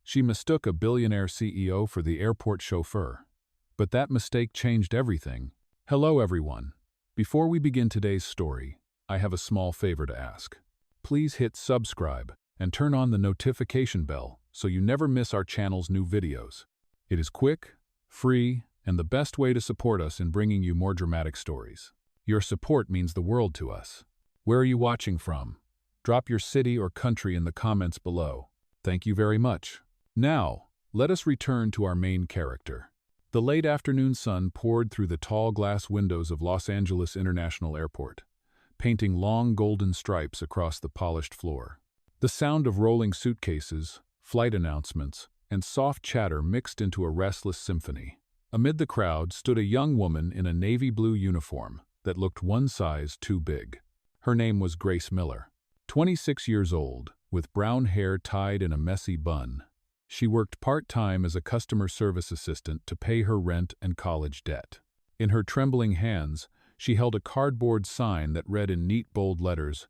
She mistook a billionaire CEO for the airport chauffeur. But that mistake changed everything. Hello, everyone. Before we begin today's story, I have a small favor to ask. Please hit subscribe and turn on the notification bell so you never miss our channel's new videos. It is quick, free, and the best way to support us in bringing you more dramatic stories. Your support means the world to us. Where are you watching from? Drop your city or country in the comments below. Thank you very much. Now, let us return to our main character. The late afternoon sun poured through the tall glass windows of Los Angeles International Airport, painting long golden stripes across the polished floor. The sound of rolling suitcases, flight announcements, and soft chatter mixed into a restless symphony. Amid the crowd stood a young woman in a navy blue uniform that looked one size too big. Her name was Grace Miller. 26 years old, with brown hair tied in a messy bun. She worked part-time as a customer service assistant to pay her rent and college debt. In her trembling hands, she held a cardboard sign that read in neat bold letters,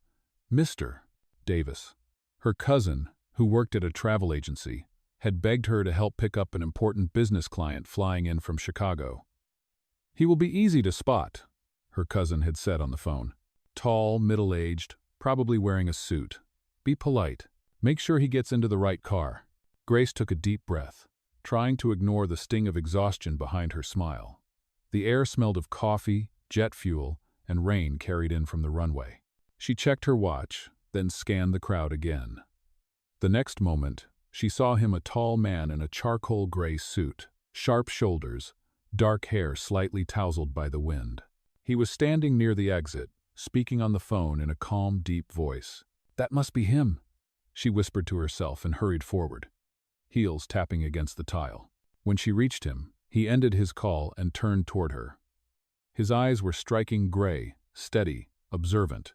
Mr. Davis. Her cousin, who worked at a travel agency, had begged her to help pick up an important business client flying in from Chicago. "He will be easy to spot," her cousin had said on the phone. "Tall, middle-aged, probably wearing a suit. Be polite. Make sure he gets into the right car." Grace took a deep breath, trying to ignore the sting of exhaustion behind her smile. The air smelled of coffee, jet fuel, and rain carried in from the runway. She checked her watch, then scanned the crowd again. The next moment, she saw him, a tall man in a charcoal gray suit, sharp shoulders, dark hair slightly tousled by the wind. He was standing near the exit, speaking on the phone in a calm, deep voice. "That must be him," she whispered to herself and hurried forward, heels tapping against the tile. When she reached him, he ended his call and turned toward her. His eyes were striking gray, steady, observant.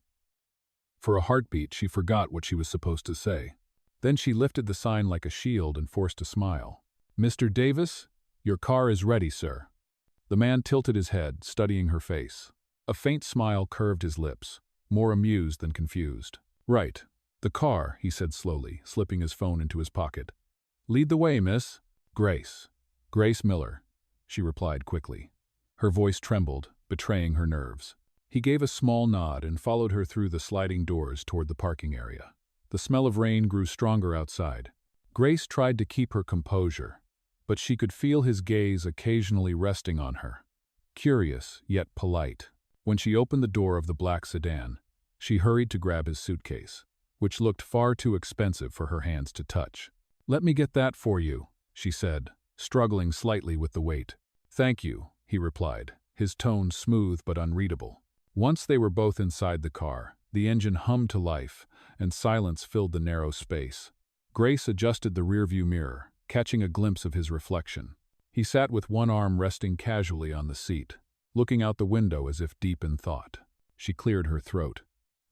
For a heartbeat, she forgot what she was supposed to say. Then she lifted the sign like a shield and forced a smile. "Mr. Davis, your car is ready, sir." The man tilted his head, studying her face. A faint smile curved his lips, more amused than confused. "Right. The car," he said slowly, slipping his phone into his pocket. "Lead the way, miss." "Grace. Grace Miller," she replied quickly. Her voice trembled, betraying her nerves. He gave a small nod and followed her through the sliding doors toward the parking area. The smell of rain grew stronger outside. Grace tried to keep her composure, but she could feel his gaze occasionally resting on her. Curious, yet polite. When she opened the door of the black sedan, she hurried to grab his suitcase, which looked far too expensive for her hands to touch. "Let me get that for you," she said, struggling slightly with the weight. "Thank you," he replied, his tone smooth but unreadable. Once they were both inside the car, the engine hummed to life, and silence filled the narrow space. Grace adjusted the rearview mirror, catching a glimpse of his reflection. He sat with one arm resting casually on the seat, looking out the window as if deep in thought. She cleared her throat.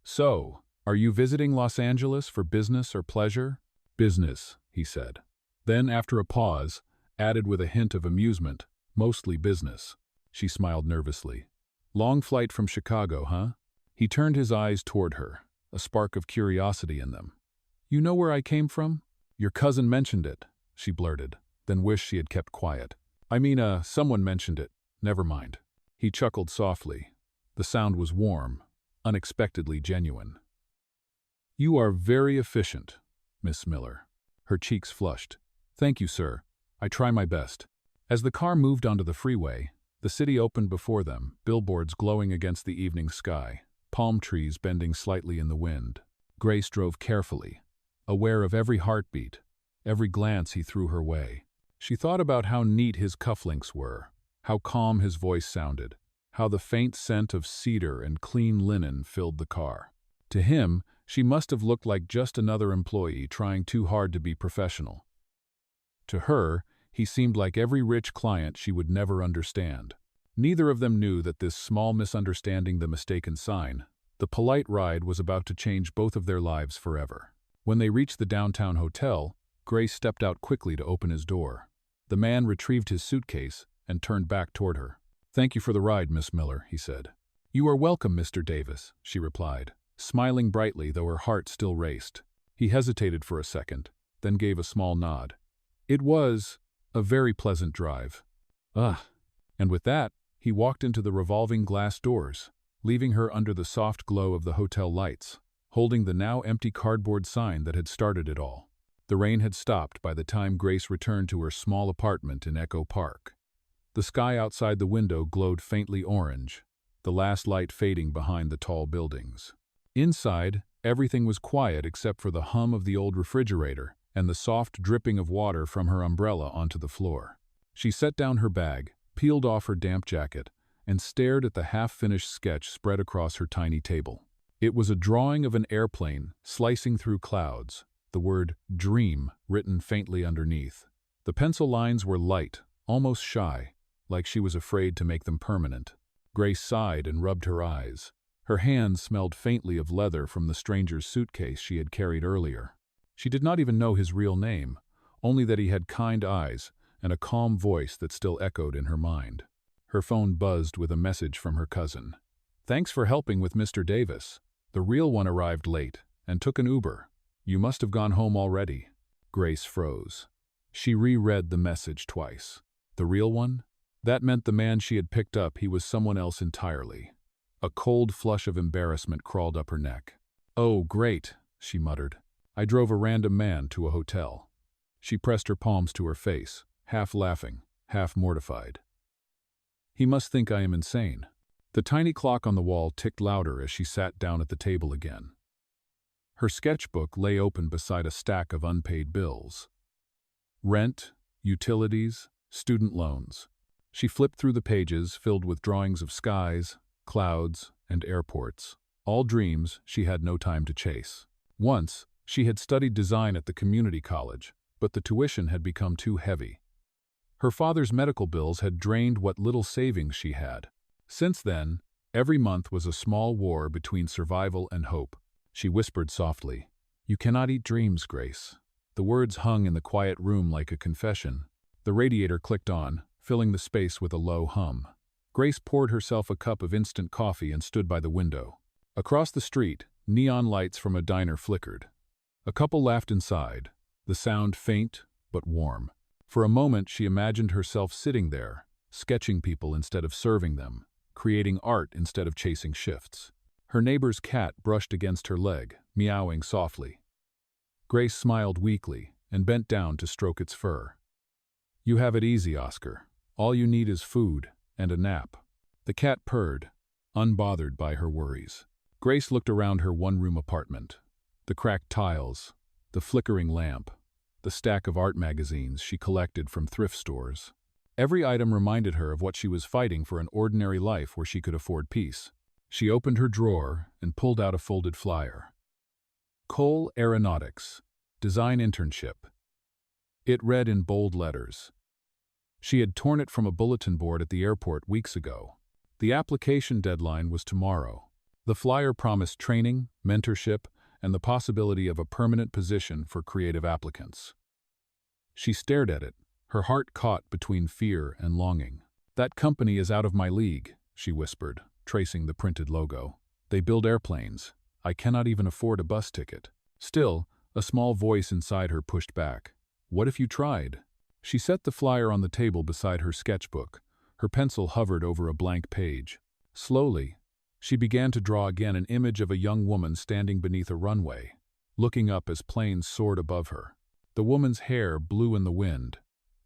"So, are you visiting Los Angeles for business or pleasure?" "Business," he said. Then, after a pause, added with a hint of amusement, "Mostly business." She smiled nervously. "Long flight from Chicago, huh?" He turned his eyes toward her, a spark of curiosity in them. "You know where I came from?" "Your cousin mentioned it," she blurted, then wished she had kept quiet. Someone mentioned it. Never mind." He chuckled softly. The sound was warm, unexpectedly genuine. "You are very efficient, Miss Miller." Her cheeks flushed. "Thank you, sir. I try my best." As the car moved onto the freeway, the city opened before them, billboards glowing against the evening sky, palm trees bending slightly in the wind. Grace drove carefully, aware of every heartbeat, every glance he threw her way. She thought about how neat his cufflinks were, how calm his voice sounded, how the faint scent of cedar and clean linen filled the car. To him, she must have looked like just another employee trying too hard to be professional. To her, he seemed like every rich client she would never understand. Neither of them knew that this small misunderstanding, the mistaken sign, the polite ride, was about to change both of their lives forever. When they reached the downtown hotel, Grace stepped out quickly to open his door. The man retrieved his suitcase and turned back toward her. "Thank you for the ride, Miss Miller," he said. "You are welcome, Mr. Davis," she replied, smiling brightly though her heart still raced. He hesitated for a second, then gave a small nod. It was a very pleasant drive. Ugh. And with that, he walked into the revolving glass doors, leaving her under the soft glow of the hotel lights, holding the now empty cardboard sign that had started it all. The rain had stopped by the time Grace returned to her small apartment in Echo Park. The sky outside the window glowed faintly orange, the last light fading behind the tall buildings. Inside, everything was quiet except for the hum of the old refrigerator and the soft dripping of water from her umbrella onto the floor. She set down her bag, peeled off her damp jacket, and stared at the half-finished sketch spread across her tiny table. It was a drawing of an airplane slicing through clouds, the word "dream" written faintly underneath. The pencil lines were light, almost shy, like she was afraid to make them permanent. Grace sighed and rubbed her eyes. Her hands smelled faintly of leather from the stranger's suitcase she had carried earlier. She did not even know his real name, only that he had kind eyes and a calm voice that still echoed in her mind. Her phone buzzed with a message from her cousin. "Thanks for helping with Mr. Davis. The real one arrived late and took an Uber. You must have gone home already." Grace froze. She reread the message twice. The real one? That meant the man she had picked up, he was someone else entirely. A cold flush of embarrassment crawled up her neck. "Oh, great," she muttered. "I drove a random man to a hotel." She pressed her palms to her face, half laughing, half mortified. "He must think I am insane." The tiny clock on the wall ticked louder as she sat down at the table again. Her sketchbook lay open beside a stack of unpaid bills. Rent, utilities, student loans. She flipped through the pages filled with drawings of skies, clouds, and airports, all dreams she had no time to chase. Once, she had studied design at the community college, but the tuition had become too heavy. Her father's medical bills had drained what little savings she had. Since then, every month was a small war between survival and hope. She whispered softly, "You cannot eat dreams, Grace." The words hung in the quiet room like a confession. The radiator clicked on, filling the space with a low hum. Grace poured herself a cup of instant coffee and stood by the window. Across the street, neon lights from a diner flickered. A couple laughed inside, the sound faint but warm. For a moment she imagined herself sitting there, sketching people instead of serving them, creating art instead of chasing shifts. Her neighbor's cat brushed against her leg, meowing softly. Grace smiled weakly and bent down to stroke its fur. "You have it easy, Oscar. All you need is food and a nap." The cat purred, unbothered by her worries. Grace looked around her one-room apartment. The cracked tiles, the flickering lamp, the stack of art magazines she collected from thrift stores. Every item reminded her of what she was fighting for, an ordinary life where she could afford peace. She opened her drawer and pulled out a folded flyer. Cole Aeronautics, Design Internship. It read in bold letters. She had torn it from a bulletin board at the airport weeks ago. The application deadline was tomorrow. The flyer promised training, mentorship, and the possibility of a permanent position for creative applicants. She stared at it, her heart caught between fear and longing. "That company is out of my league," she whispered, tracing the printed logo. "They build airplanes. I cannot even afford a bus ticket." Still, a small voice inside her pushed back. "What if you tried?" She set the flyer on the table beside her sketchbook. Her pencil hovered over a blank page. Slowly, she began to draw again an image of a young woman standing beneath a runway, looking up as planes soared above her. The woman's hair blew in the wind,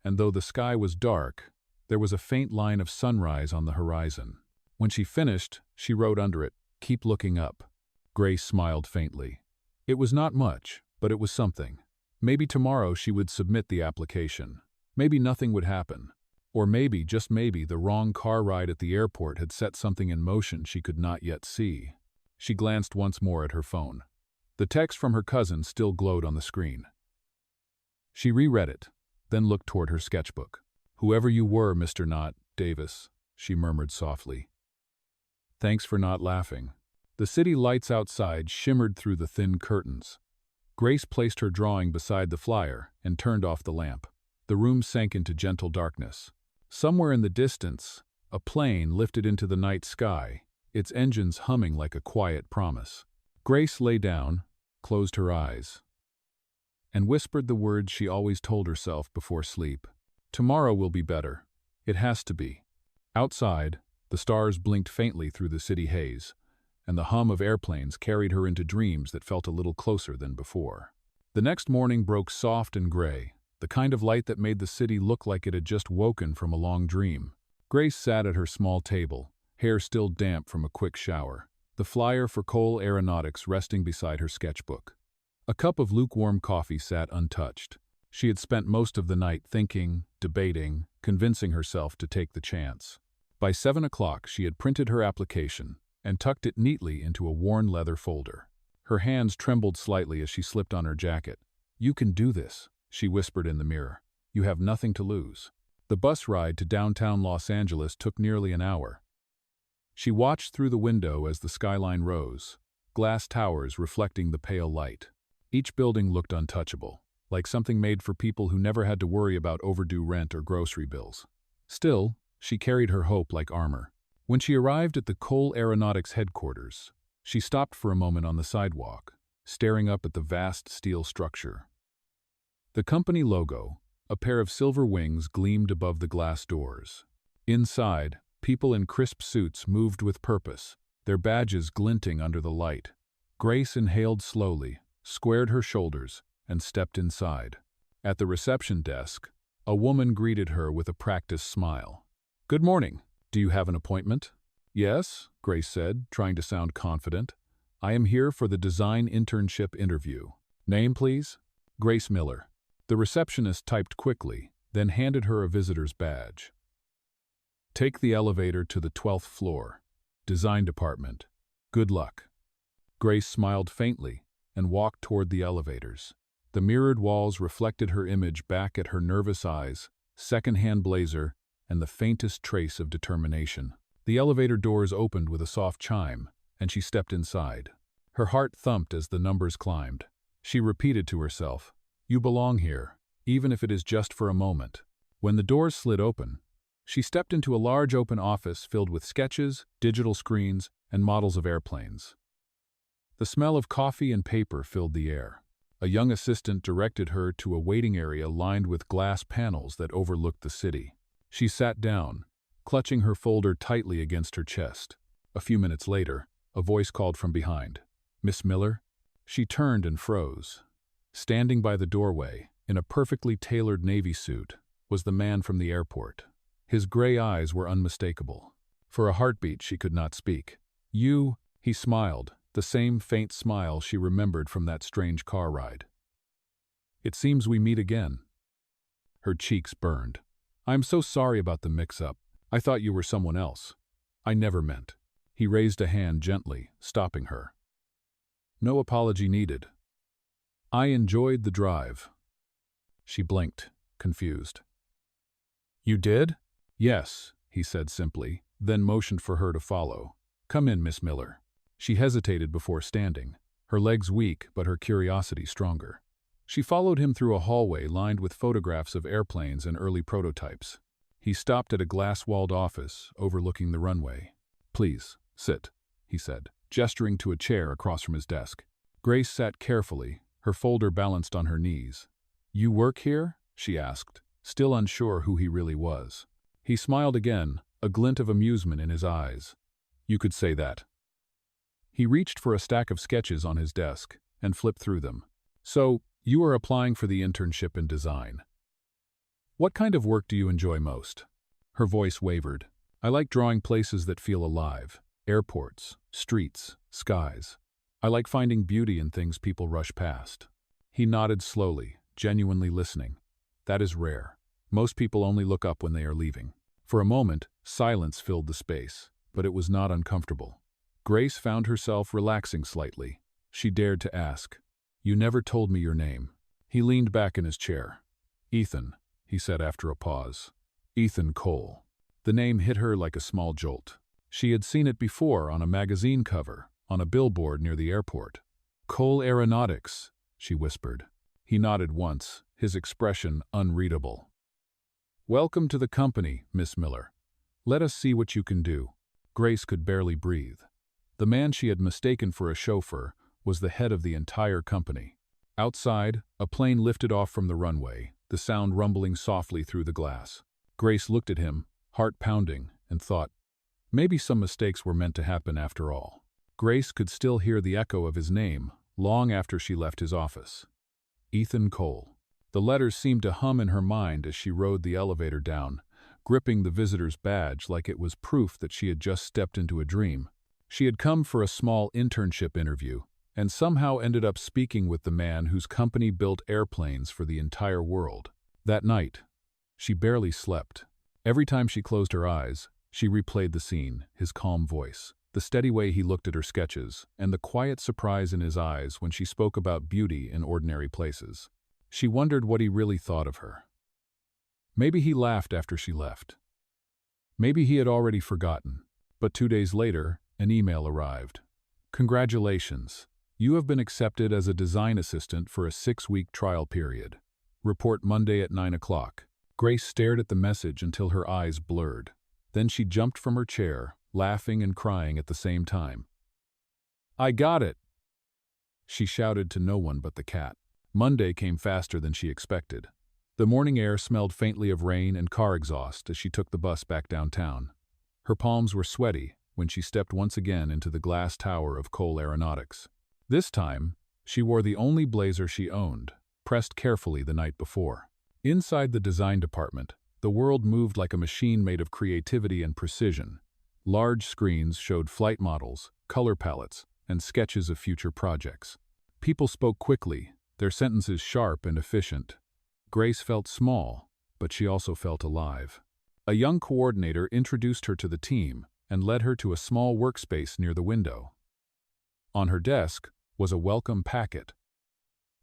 and though the sky was dark, there was a faint line of sunrise on the horizon. When she finished, she wrote under it, "Keep looking up." Grace smiled faintly. It was not much, but it was something. Maybe tomorrow she would submit the application. Maybe nothing would happen. Or maybe, just maybe, the wrong car ride at the airport had set something in motion she could not yet see. She glanced once more at her phone. The text from her cousin still glowed on the screen. She reread it, then looked toward her sketchbook. "Whoever you were, Mr. Not Davis," she murmured softly. "Thanks for not laughing." The city lights outside shimmered through the thin curtains. Grace placed her drawing beside the flyer and turned off the lamp. The room sank into gentle darkness. Somewhere in the distance, a plane lifted into the night sky, its engines humming like a quiet promise. Grace lay down, closed her eyes. and whispered the words she always told herself before sleep. Tomorrow will be better. It has to be. Outside, the stars blinked faintly through the city haze, and the hum of airplanes carried her into dreams that felt a little closer than before. The next morning broke soft and gray, the kind of light that made the city look like it had just woken from a long dream. Grace sat at her small table, hair still damp from a quick shower, the flyer for Cole Aeronautics resting beside her sketchbook. A cup of lukewarm coffee sat untouched. She had spent most of the night thinking, debating, convincing herself to take the chance. By 7 o'clock, she had printed her application and tucked it neatly into a worn leather folder. Her hands trembled slightly as she slipped on her jacket. "You can do this," she whispered in the mirror. "You have nothing to lose." The bus ride to downtown Los Angeles took nearly an hour. She watched through the window as the skyline rose, glass towers reflecting the pale light. Each building looked untouchable, like something made for people who never had to worry about overdue rent or grocery bills. Still, she carried her hope like armor. When she arrived at the Cole Aeronautics headquarters, she stopped for a moment on the sidewalk, staring up at the vast steel structure. The company logo, a pair of silver wings, gleamed above the glass doors. Inside, people in crisp suits moved with purpose, their badges glinting under the light. Grace inhaled slowly, squared her shoulders, and stepped inside. At the reception desk, a woman greeted her with a practiced smile. "Good morning. Do you have an appointment?" "Yes," Grace said, trying to sound confident. "I am here for the design internship interview." "Name, please?" "Grace Miller." The receptionist typed quickly, then handed her a visitor's badge. "Take the elevator to the 12th floor. Design department. Good luck." Grace smiled faintly and walked toward the elevators. The mirrored walls reflected her image back at her nervous eyes, second-hand blazer, and the faintest trace of determination. The elevator doors opened with a soft chime, and she stepped inside. Her heart thumped as the numbers climbed. She repeated to herself, "You belong here, even if it is just for a moment." When the doors slid open, she stepped into a large open office filled with sketches, digital screens, and models of airplanes. The smell of coffee and paper filled the air. A young assistant directed her to a waiting area lined with glass panels that overlooked the city. She sat down, clutching her folder tightly against her chest. A few minutes later, a voice called from behind, "Miss Miller?" She turned and froze. Standing by the doorway, in a perfectly tailored navy suit, was the man from the airport. His gray eyes were unmistakable. For a heartbeat, she could not speak. "You," he smiled, the same faint smile she remembered from that strange car ride. "It seems we meet again." Her cheeks burned. "I'm so sorry about the mix-up. I thought you were someone else. I never meant." He raised a hand gently, stopping her. "No apology needed. I enjoyed the drive." She blinked, confused. "You did?" "Yes," he said simply, then motioned for her to follow. "Come in, Miss Miller." She hesitated before standing, her legs weak but her curiosity stronger. She followed him through a hallway lined with photographs of airplanes and early prototypes. He stopped at a glass-walled office overlooking the runway. "Please, sit," he said, gesturing to a chair across from his desk. Grace sat carefully, her folder balanced on her knees. "You work here?" she asked, still unsure who he really was. He smiled again, a glint of amusement in his eyes. "You could say that." He reached for a stack of sketches on his desk and flipped through them. "So, you are applying for the internship in design. What kind of work do you enjoy most?" Her voice wavered. "I like drawing places that feel alive. Airports, streets, skies. I like finding beauty in things people rush past." He nodded slowly, genuinely listening. "That is rare. Most people only look up when they are leaving." For a moment, silence filled the space, but it was not uncomfortable. Grace found herself relaxing slightly. She dared to ask, "You never told me your name." He leaned back in his chair. "Ethan," he said after a pause. "Ethan Cole." The name hit her like a small jolt. She had seen it before on a magazine cover, on a billboard near the airport. "Cole Aeronautics," she whispered. He nodded once, his expression unreadable. "Welcome to the company, Miss Miller. Let us see what you can do." Grace could barely breathe. The man she had mistaken for a chauffeur was the head of the entire company. Outside, a plane lifted off from the runway, the sound rumbling softly through the glass. Grace looked at him, heart pounding, and thought, maybe some mistakes were meant to happen after all. Grace could still hear the echo of his name long after she left his office. Ethan Cole. The letters seemed to hum in her mind as she rode the elevator down, gripping the visitor's badge like it was proof that she had just stepped into a dream. She had come for a small internship interview, and somehow ended up speaking with the man whose company built airplanes for the entire world. That night, she barely slept. Every time she closed her eyes, she replayed the scene, his calm voice, the steady way he looked at her sketches, and the quiet surprise in his eyes when she spoke about beauty in ordinary places. She wondered what he really thought of her. Maybe he laughed after she left. Maybe he had already forgotten. But 2 days later, an email arrived. Congratulations. You have been accepted as a design assistant for a 6-week trial period. Report Monday at 9 o'clock. Grace stared at the message until her eyes blurred. Then she jumped from her chair, laughing and crying at the same time. I got it! She shouted to no one but the cat. Monday came faster than she expected. The morning air smelled faintly of rain and car exhaust as she took the bus back downtown. Her palms were sweaty when she stepped once again into the glass tower of Cole Aeronautics. This time, she wore the only blazer she owned, pressed carefully the night before. Inside the design department, the world moved like a machine made of creativity and precision. Large screens showed flight models, color palettes, and sketches of future projects. People spoke quickly, their sentences sharp and efficient. Grace felt small, but she also felt alive. A young coordinator introduced her to the team and led her to a small workspace near the window. On her desk was a welcome packet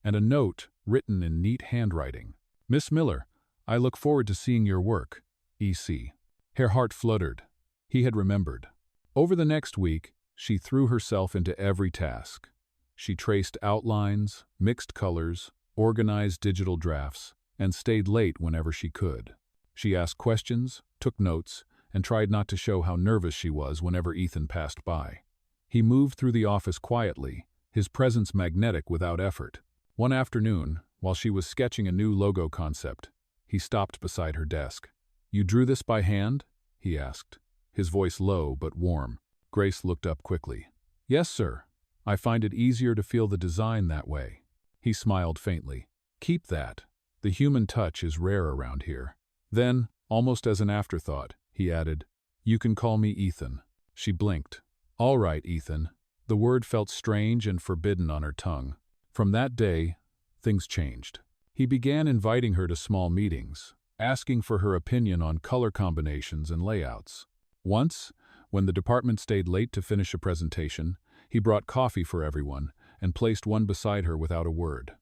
and a note written in neat handwriting. Miss Miller, I look forward to seeing your work, E.C. Her heart fluttered. He had remembered. Over the next week, she threw herself into every task. She traced outlines, mixed colors, organized digital drafts, and stayed late whenever she could. She asked questions, took notes, and tried not to show how nervous she was whenever Ethan passed by. He moved through the office quietly, his presence magnetic without effort. One afternoon, while she was sketching a new logo concept, he stopped beside her desk. You drew this by hand? He asked, his voice low but warm. Grace looked up quickly. Yes, sir. I find it easier to feel the design that way. He smiled faintly. Keep that. The human touch is rare around here. Then, almost as an afterthought, he added, You can call me Ethan. She blinked. All right, Ethan. The word felt strange and forbidden on her tongue. From that day, things changed. He began inviting her to small meetings, asking for her opinion on color combinations and layouts. Once, when the department stayed late to finish a presentation, he brought coffee for everyone and placed one beside her without a word.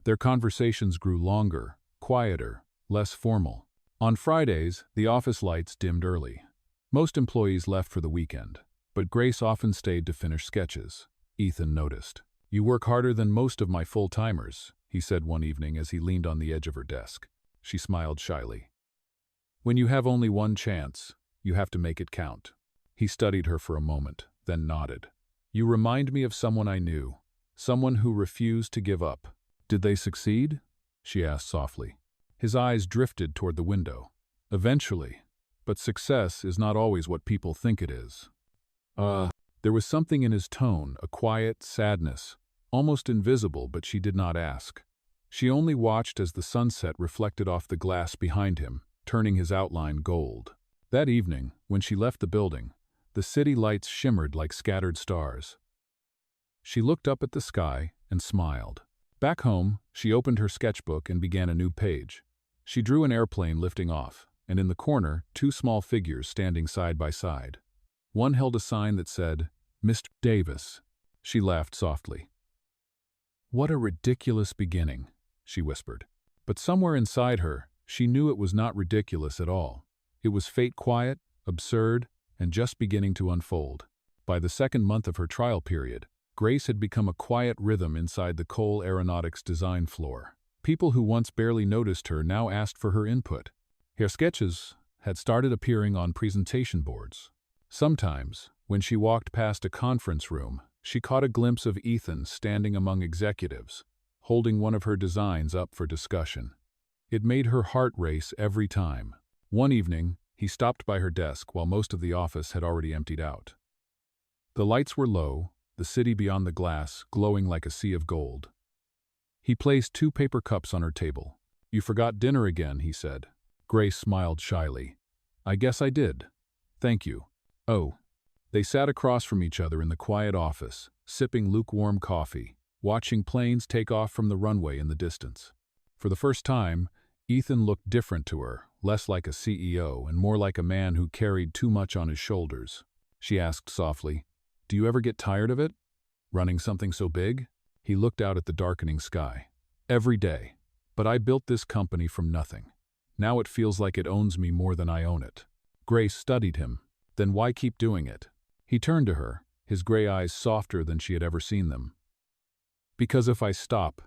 Their conversations grew longer, quieter, less formal. On Fridays, the office lights dimmed early. Most employees left for the weekend, but Grace often stayed to finish sketches. Ethan noticed. You work harder than most of my full-timers, he said one evening as he leaned on the edge of her desk. She smiled shyly. When you have only one chance, you have to make it count. He studied her for a moment, then nodded. You remind me of someone I knew, someone who refused to give up. Did they succeed? She asked softly. His eyes drifted toward the window. Eventually, but success is not always what people think it is. There was something in his tone, a quiet sadness, almost invisible, but she did not ask. She only watched as the sunset reflected off the glass behind him, turning his outline gold. That evening, when she left the building, the city lights shimmered like scattered stars. She looked up at the sky and smiled. Back home, she opened her sketchbook and began a new page. She drew an airplane lifting off, and in the corner, 2 small figures standing side by side. One held a sign that said, Mr. Davis. She laughed softly. What a ridiculous beginning, she whispered. But somewhere inside her, she knew it was not ridiculous at all. It was fate quiet, absurd, and just beginning to unfold. By the second month of her trial period, Grace had become a quiet rhythm inside the Cole Aeronautics design floor. People who once barely noticed her now asked for her input. Her sketches had started appearing on presentation boards. Sometimes, when she walked past a conference room, she caught a glimpse of Ethan standing among executives, holding one of her designs up for discussion. It made her heart race every time. One evening, he stopped by her desk while most of the office had already emptied out. The lights were low, the city beyond the glass glowing like a sea of gold. He placed 2 paper cups on her table. "You forgot dinner again," he said. Grace smiled shyly. "I guess I did. Thank you." "Oh." They sat across from each other in the quiet office, sipping lukewarm coffee, watching planes take off from the runway in the distance. For the first time, Ethan looked different to her, less like a CEO and more like a man who carried too much on his shoulders. She asked softly, "Do you ever get tired of it? Running something so big?" He looked out at the darkening sky. "Every day. But I built this company from nothing. Now it feels like it owns me more than I own it." Grace studied him. "Then why keep doing it?" He turned to her, his gray eyes softer than she had ever seen them. "Because if I stop,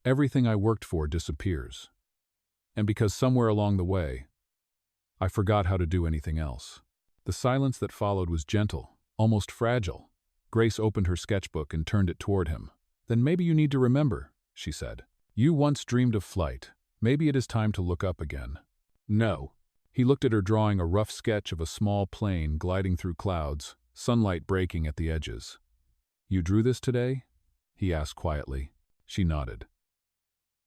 everything I worked for disappears. And because somewhere along the way, I forgot how to do anything else." The silence that followed was gentle, almost fragile. Grace opened her sketchbook and turned it toward him. "Then maybe you need to remember," she said. "You once dreamed of flight. Maybe it is time to look up again." "No." He looked at her, drawing a rough sketch of a small plane gliding through clouds, sunlight breaking at the edges. "You drew this today?" he asked quietly. She nodded.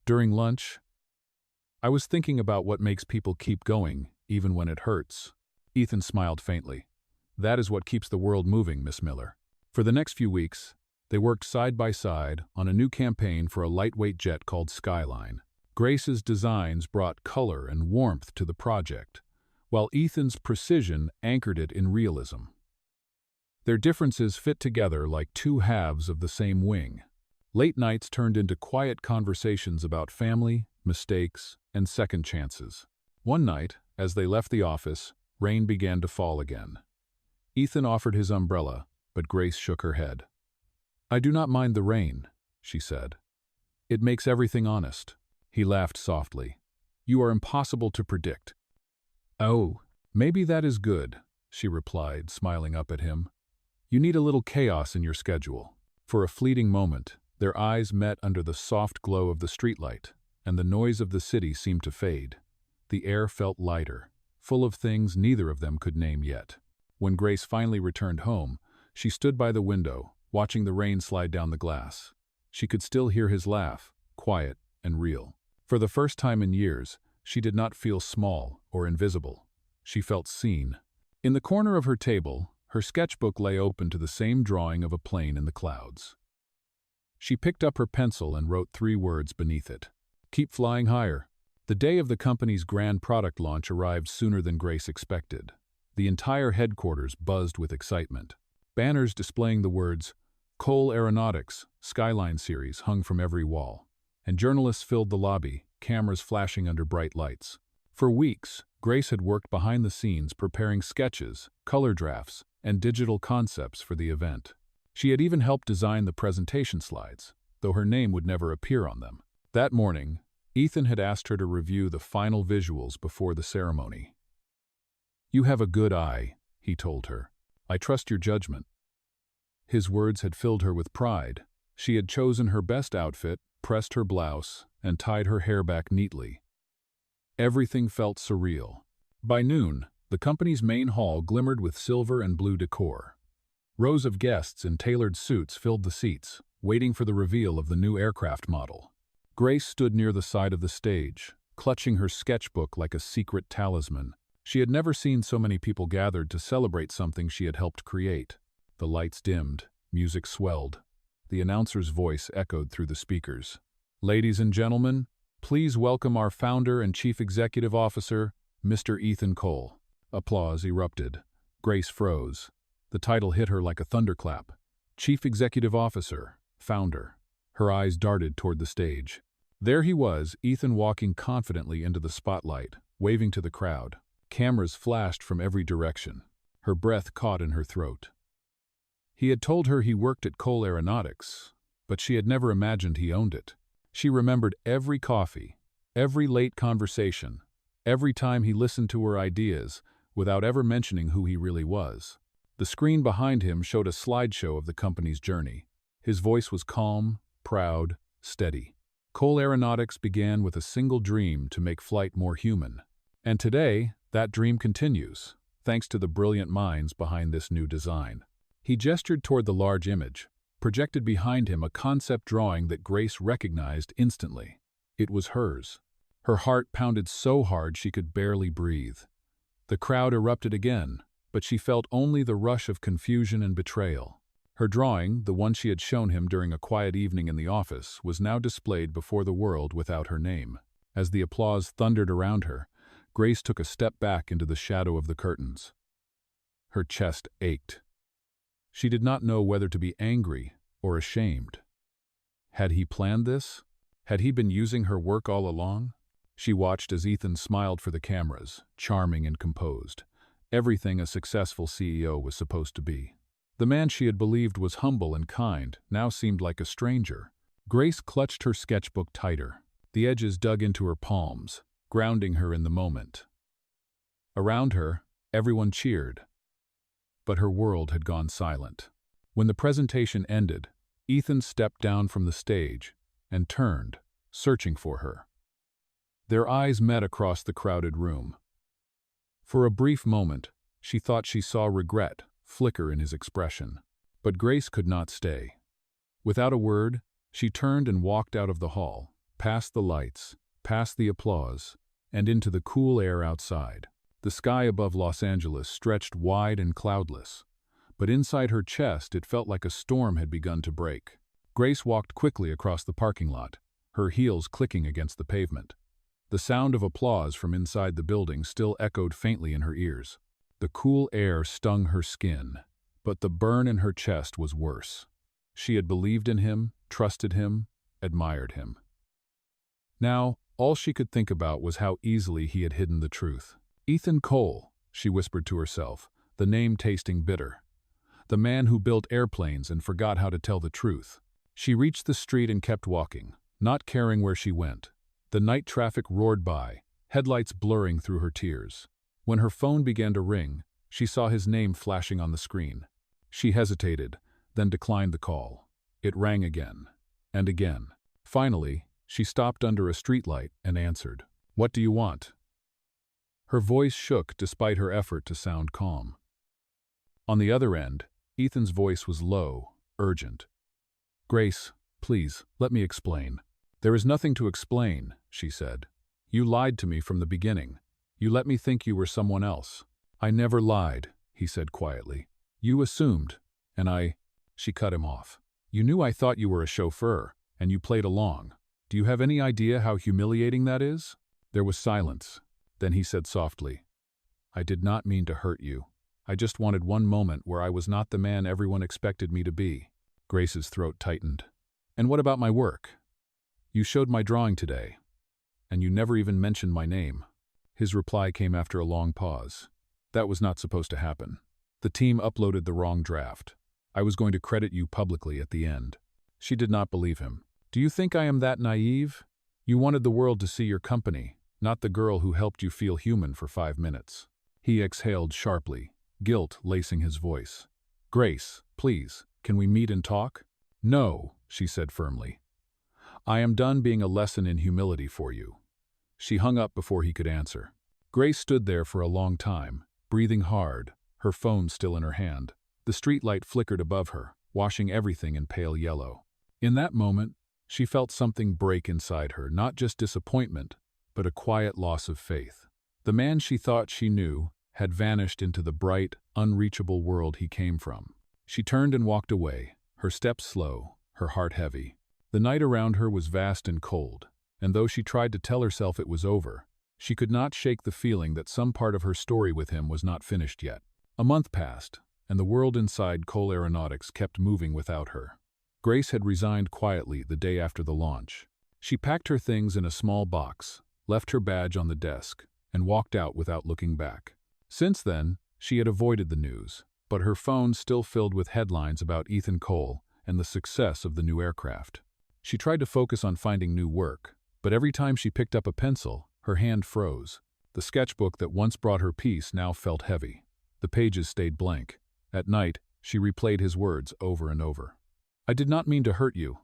"During lunch, I was thinking about what makes people keep going, even when it hurts." Ethan smiled faintly. "That is what keeps the world moving, Miss Miller." For the next few weeks, they worked side by side on a new campaign for a lightweight jet called Skyline. Grace's designs brought color and warmth to the project, while Ethan's precision anchored it in realism. Their differences fit together like 2 halves of the same wing. Late nights turned into quiet conversations about family, mistakes, and second chances. One night, as they left the office, rain began to fall again. Ethan offered his umbrella, but Grace shook her head. "I do not mind the rain," she said. "It makes everything honest." He laughed softly. "You are impossible to predict." "Oh, maybe that is good," she replied, smiling up at him. "You need a little chaos in your schedule." For a fleeting moment, their eyes met under the soft glow of the streetlight, and the noise of the city seemed to fade. The air felt lighter, full of things neither of them could name yet. When Grace finally returned home, she stood by the window, watching the rain slide down the glass. She could still hear his laugh, quiet and real. For the first time in years, she did not feel small or invisible. She felt seen. In the corner of her table, her sketchbook lay open to the same drawing of a plane in the clouds. She picked up her pencil and wrote 3 words beneath it. "Keep flying higher." The day of the company's grand product launch arrived sooner than Grace expected. The entire headquarters buzzed with excitement. Banners displaying the words, "Cole Aeronautics, Skyline Series," hung from every wall, and journalists filled the lobby, cameras flashing under bright lights. For weeks, Grace had worked behind the scenes preparing sketches, color drafts, and digital concepts for the event. She had even helped design the presentation slides, though her name would never appear on them. That morning, Ethan had asked her to review the final visuals before the ceremony. "You have a good eye," he told her. "I trust your judgment." His words had filled her with pride. She had chosen her best outfit, pressed her blouse, and tied her hair back neatly. Everything felt surreal. By noon, the company's main hall glimmered with silver and blue decor. Rows of guests in tailored suits filled the seats, waiting for the reveal of the new aircraft model. Grace stood near the side of the stage, clutching her sketchbook like a secret talisman. She had never seen so many people gathered to celebrate something she had helped create. The lights dimmed, music swelled. The announcer's voice echoed through the speakers. "Ladies and gentlemen, please welcome our founder and chief executive officer, Mr. Ethan Cole." Applause erupted. Grace froze. The title hit her like a thunderclap. Chief Executive Officer, Founder. Her eyes darted toward the stage. There he was, Ethan walking confidently into the spotlight, waving to the crowd. Cameras flashed from every direction. Her breath caught in her throat. He had told her he worked at Cole Aeronautics, but she had never imagined he owned it. She remembered every coffee, every late conversation, every time he listened to her ideas, without ever mentioning who he really was. The screen behind him showed a slideshow of the company's journey. His voice was calm, proud, steady. Cole Aeronautics began with a single dream to make flight more human. And today, that dream continues, thanks to the brilliant minds behind this new design. He gestured toward the large image, projected behind him a concept drawing that Grace recognized instantly. It was hers. Her heart pounded so hard she could barely breathe. The crowd erupted again, but she felt only the rush of confusion and betrayal. Her drawing, the one she had shown him during a quiet evening in the office, was now displayed before the world without her name. As the applause thundered around her, Grace took a step back into the shadow of the curtains. Her chest ached. She did not know whether to be angry or ashamed. Had he planned this? Had he been using her work all along? She watched as Ethan smiled for the cameras, charming and composed. Everything a successful CEO was supposed to be. The man she had believed was humble and kind now seemed like a stranger. Grace clutched her sketchbook tighter. The edges dug into her palms, grounding her in the moment. Around her, everyone cheered. But her world had gone silent. When the presentation ended, Ethan stepped down from the stage and turned, searching for her. Their eyes met across the crowded room. For a brief moment, she thought she saw regret flicker in his expression. But Grace could not stay. Without a word, she turned and walked out of the hall, past the lights, past the applause, and into the cool air outside. The sky above Los Angeles stretched wide and cloudless, but inside her chest it felt like a storm had begun to break. Grace walked quickly across the parking lot, her heels clicking against the pavement. The sound of applause from inside the building still echoed faintly in her ears. The cool air stung her skin, but the burn in her chest was worse. She had believed in him, trusted him, admired him. Now, all she could think about was how easily he had hidden the truth. Ethan Cole, she whispered to herself, the name tasting bitter. The man who built airplanes and forgot how to tell the truth. She reached the street and kept walking, not caring where she went. The night traffic roared by, headlights blurring through her tears. When her phone began to ring, she saw his name flashing on the screen. She hesitated, then declined the call. It rang again, and again. Finally, she stopped under a streetlight and answered, "What do you want?" Her voice shook despite her effort to sound calm. On the other end, Ethan's voice was low, urgent. "Grace, please, let me explain." "There is nothing to explain," she said. "You lied to me from the beginning. You let me think you were someone else." "I never lied," he said quietly. "You assumed, and She cut him off. "You knew I thought you were a chauffeur, and you played along. Do you have any idea how humiliating that is?" There was silence. Then he said softly, "I did not mean to hurt you. I just wanted one moment where I was not the man everyone expected me to be." Grace's throat tightened. "And what about my work? You showed my drawing today, and you never even mentioned my name." His reply came after a long pause. "That was not supposed to happen. The team uploaded the wrong draft. I was going to credit you publicly at the end." She did not believe him. "Do you think I am that naive? You wanted the world to see your company, not the girl who helped you feel human for 5 minutes." He exhaled sharply, guilt lacing his voice. "Grace, please, can we meet and talk?" "No," she said firmly. "I am done being a lesson in humility for you." She hung up before he could answer. Grace stood there for a long time, breathing hard, her phone still in her hand. The streetlight flickered above her, washing everything in pale yellow. In that moment, she felt something break inside her, not just disappointment, but a quiet loss of faith. The man she thought she knew had vanished into the bright, unreachable world he came from. She turned and walked away, her steps slow, her heart heavy. The night around her was vast and cold, and though she tried to tell herself it was over, she could not shake the feeling that some part of her story with him was not finished yet. A month passed, and the world inside Cole Aeronautics kept moving without her. Grace had resigned quietly the day after the launch. She packed her things in a small box, left her badge on the desk, and walked out without looking back. Since then, she had avoided the news, but her phone still filled with headlines about Ethan Cole and the success of the new aircraft. She tried to focus on finding new work, but every time she picked up a pencil, her hand froze. The sketchbook that once brought her peace now felt heavy. The pages stayed blank. At night, she replayed his words over and over. "I did not mean to hurt you."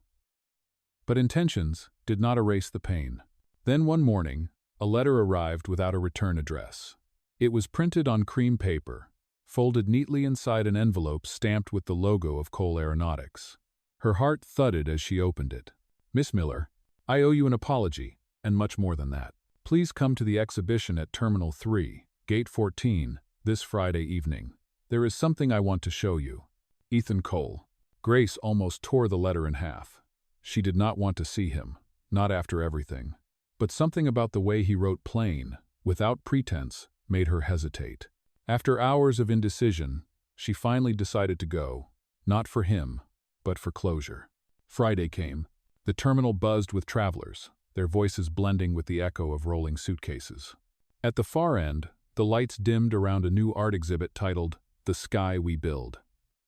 But intentions did not erase the pain. Then one morning, a letter arrived without a return address. It was printed on cream paper, folded neatly inside an envelope stamped with the logo of Cole Aeronautics. Her heart thudded as she opened it. "Miss Miller, I owe you an apology, and much more than that. Please come to the exhibition at Terminal 3, Gate 14, this Friday evening. There is something I want to show you. Ethan Cole." Grace almost tore the letter in half. She did not want to see him, not after everything. But something about the way he wrote plain, without pretense, made her hesitate. After hours of indecision, she finally decided to go, not for him, but for closure. Friday came. The terminal buzzed with travelers, their voices blending with the echo of rolling suitcases. At the far end, the lights dimmed around a new art exhibit titled "The Sky We Build."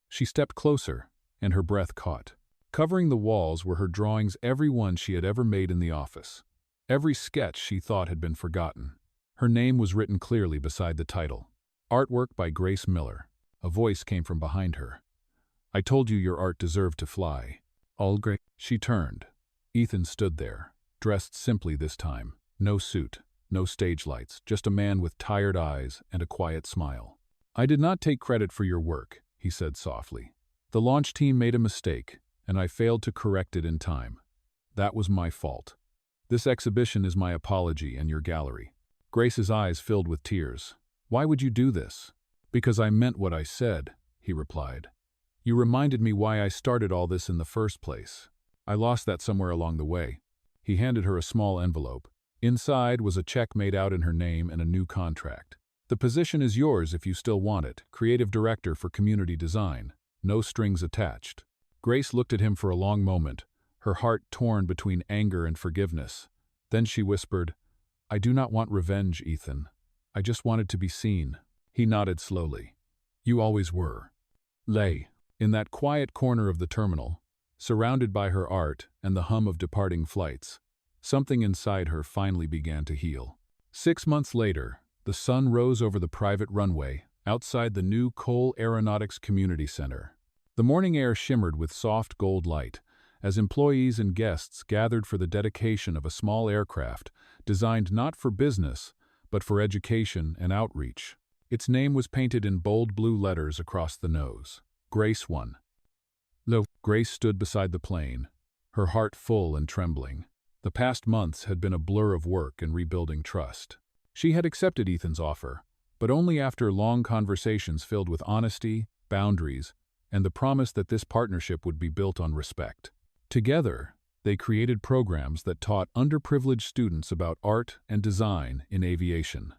She stepped closer, and her breath caught. Covering the walls were her drawings, every one she had ever made in the office. Every sketch she thought had been forgotten. Her name was written clearly beside the title. Artwork by Grace Miller. A voice came from behind her. "I told you your art deserved to fly." All Grace. She turned. Ethan stood there, dressed simply this time. No suit, no stage lights, just a man with tired eyes and a quiet smile. "I did not take credit for your work," he said softly. "The launch team made a mistake, and I failed to correct it in time. That was my fault. This exhibition is my apology and your gallery." Grace's eyes filled with tears. "Why would you do this?" "Because I meant what I said," he replied. "You reminded me why I started all this in the first place. I lost that somewhere along the way." He handed her a small envelope. Inside was a check made out in her name and a new contract. "The position is yours if you still want it, creative director for community design. No strings attached." Grace looked at him for a long moment, her heart torn between anger and forgiveness. Then she whispered, "I do not want revenge, Ethan. I just wanted to be seen." He nodded slowly. "You always were." Lay, in that quiet corner of the terminal, surrounded by her art and the hum of departing flights, something inside her finally began to heal. 6 months later, the sun rose over the private runway outside the new Cole Aeronautics Community Center. The morning air shimmered with soft gold light as employees and guests gathered for the dedication of a small aircraft designed not for business, but for education and outreach. Its name was painted in bold blue letters across the nose. Grace 1. Grace stood beside the plane, her heart full and trembling. The past months had been a blur of work and rebuilding trust. She had accepted Ethan's offer, but only after long conversations filled with honesty, boundaries, and the promise that this partnership would be built on respect. Together, they created programs that taught underprivileged students about art and design in aviation.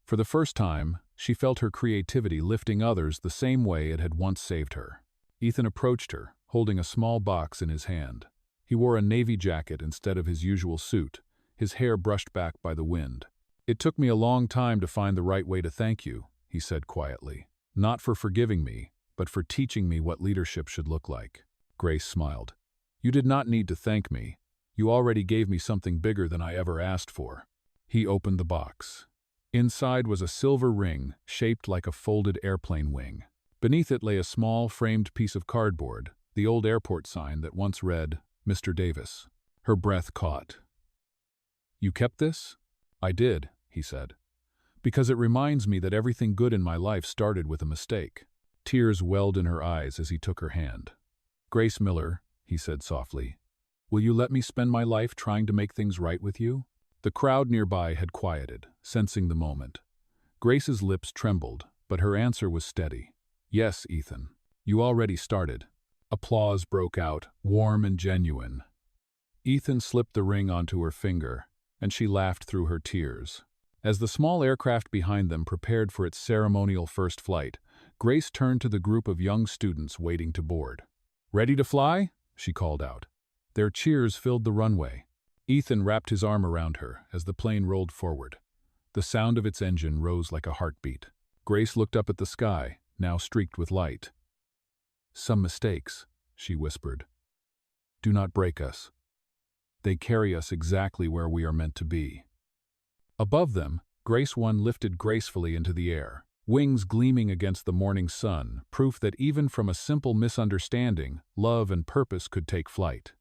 For the first time, she felt her creativity lifting others the same way it had once saved her. Ethan approached her, holding a small box in his hand. He wore a navy jacket instead of his usual suit, his hair brushed back by the wind. "It took me a long time to find the right way to thank you," he said quietly. "Not for forgiving me, but for teaching me what leadership should look like." Grace smiled. "You did not need to thank me. You already gave me something bigger than I ever asked for." He opened the box. Inside was a silver ring shaped like a folded airplane wing. Beneath it lay a small framed piece of cardboard, the old airport sign that once read, "Mr. Davis." Her breath caught. "You kept this?" "I did," he said, "because it reminds me that everything good in my life started with a mistake." Tears welled in her eyes as he took her hand. "Grace Miller," he said softly, "will you let me spend my life trying to make things right with you?" The crowd nearby had quieted, sensing the moment. Grace's lips trembled, but her answer was steady. "Yes, Ethan. You already started." Applause broke out, warm and genuine. Ethan slipped the ring onto her finger, and she laughed through her tears. As the small aircraft behind them prepared for its ceremonial first flight, Grace turned to the group of young students waiting to board. "Ready to fly?" she called out. Their cheers filled the runway. Ethan wrapped his arm around her as the plane rolled forward. The sound of its engine rose like a heartbeat. Grace looked up at the sky, now streaked with light. "Some mistakes," she whispered. "Do not break us. They carry us exactly where we are meant to be." Above them, Grace 1 lifted gracefully into the air, wings gleaming against the morning sun, proof that even from a simple misunderstanding, love and purpose could take flight.